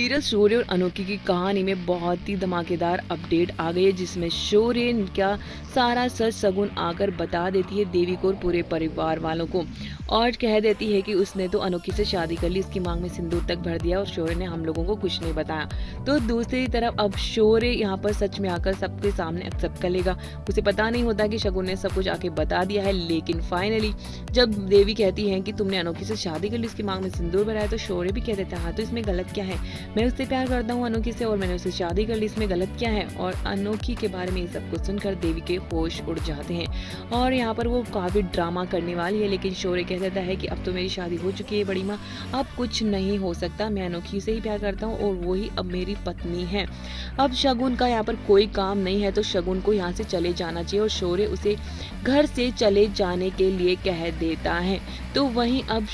Serial शौर्य और अनोखी की कहानी में बहुत ही धमाकेदार अपडेट आ गई है, जिसमें शौर्य का सारा सच शगुन आकर बता देती है देवी को और पूरे परिवार वालों को, और कह देती है कि उसने तो अनोखी से शादी कर ली, उसकी मांग में सिंदूर तक भर दिया और शौर्य ने हम लोगों को कुछ नहीं बताया। तो दूसरी तरफ अब शौर्य यहाँ पर सच में आकर सबके सामने एक्सेप्ट कर लेगा। उसे पता नहीं होता कि शगुन ने सब कुछ आके बता दिया है, लेकिन फाइनली जब देवी कहती है कि तुमने अनोखी से शादी कर ली, उसकी मांग में सिंदूर भरा है, तो शौर्य भी कह देता है हाँ, तो इसमें गलत क्या है, मैं उससे प्यार करता हूँ अनोखी से और मैंने उससे शादी कर ली, इसमें गलत क्या है। और अनोखी के बारे में ये सब कुछ सुनकर देवी के होश उड़ जाते हैं और यहाँ पर वो काफी ड्रामा करने वाली है, लेकिन शौर्य कह देता है कि अब तो मेरी शादी हो चुकी है बड़ी माँ, अब कुछ नहीं हो सकता, मैं अनोखी से ही प्यार करता हूँ और वही अब मेरी पत्नी है। अब शगुन का यहाँ पर कोई काम नहीं है, तो शगुन को यहाँ से चले जाना चाहिए और शौर्य उसे घर से चले जाने के लिए कह देता है। तो वहीं अब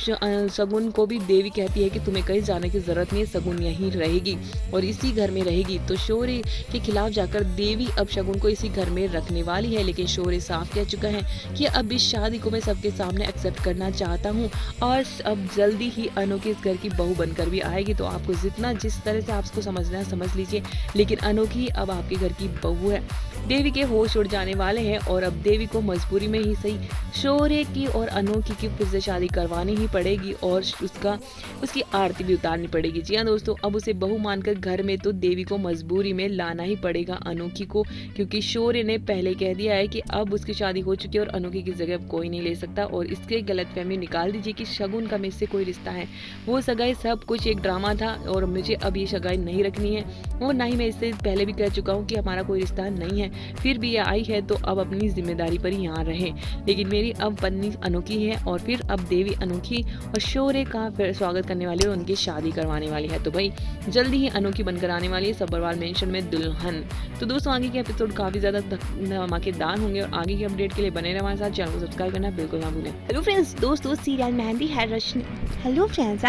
शगुन को भी देवी कहती है कि तुम्हें कहीं जाने की जरूरत नहीं है, शगुन यहीं रहेगी और इसी घर में रहेगी। तो शौर्य के खिलाफ जाकर देवी अब शगुन को इसी घर में रखने वाली है, लेकिन शौर्य साफ कह चुका है कि अब इस शादी को मैं सबके सामने एक्सेप्ट करना चाहता हूँ और अब जल्दी ही अनोखी इस घर की बहू बनकर भी आएगी। तो आपको जिस तरह से आपको समझना है समझ लीजिए, लेकिन अनोखी अब आपके घर की बहू है। देवी के होश उड़ जाने वाले हैं और अब देवी को मजबूरी में ही सही शौर्य की और अनोखी की फिर से शादी करवानी ही पड़ेगी और उसकी आरती भी उतारनी पड़ेगी। जी हाँ दोस्तों, अब उसे बहू मानकर घर में तो देवी को मजबूरी में लाना ही पड़ेगा अनोखी को, क्योंकि शौर्य ने पहले कह दिया है कि अब उसकी शादी हो चुकी है और अनोखी की जगह कोई नहीं ले सकता। और इसके गलतफहमी निकाल दीजिए कि शगुन का मुझसे कोई रिश्ता है, वो सगाई सब कुछ एक ड्रामा था और मुझे अब ये सगाई नहीं रखनी है और ना ही मैं इससे पहले भी कह चुका हूँ कि हमारा कोई रिश्ता नहीं है, फिर भी ये आई है तो अब अपनी जिम्मेदारी पर ही यहाँ रहे। लेकिन मेरी अब पत्नी अनोखी है और फिर अब देवी अनोखी और शौर्य का फिर स्वागत करने वाली है और उनकी शादी करवाने वाली है। तो भाई जल्दी ही अनोखी बनकर आने वाली है सब्बरवाल मेंशन में दुल्हन। तो दोस्तों आगे के एपिसोड काफी ज्यादा धमाकेदार होंगे और आगे के अपडेट के लिए बने रहे हमारे साथ। चैनल को सब्सक्राइब करना बिल्कुल ना भूलें। हेलो फ्रेंड्स, दोस्तों सीरियल मेहंदी है रश्मि। Hello friends,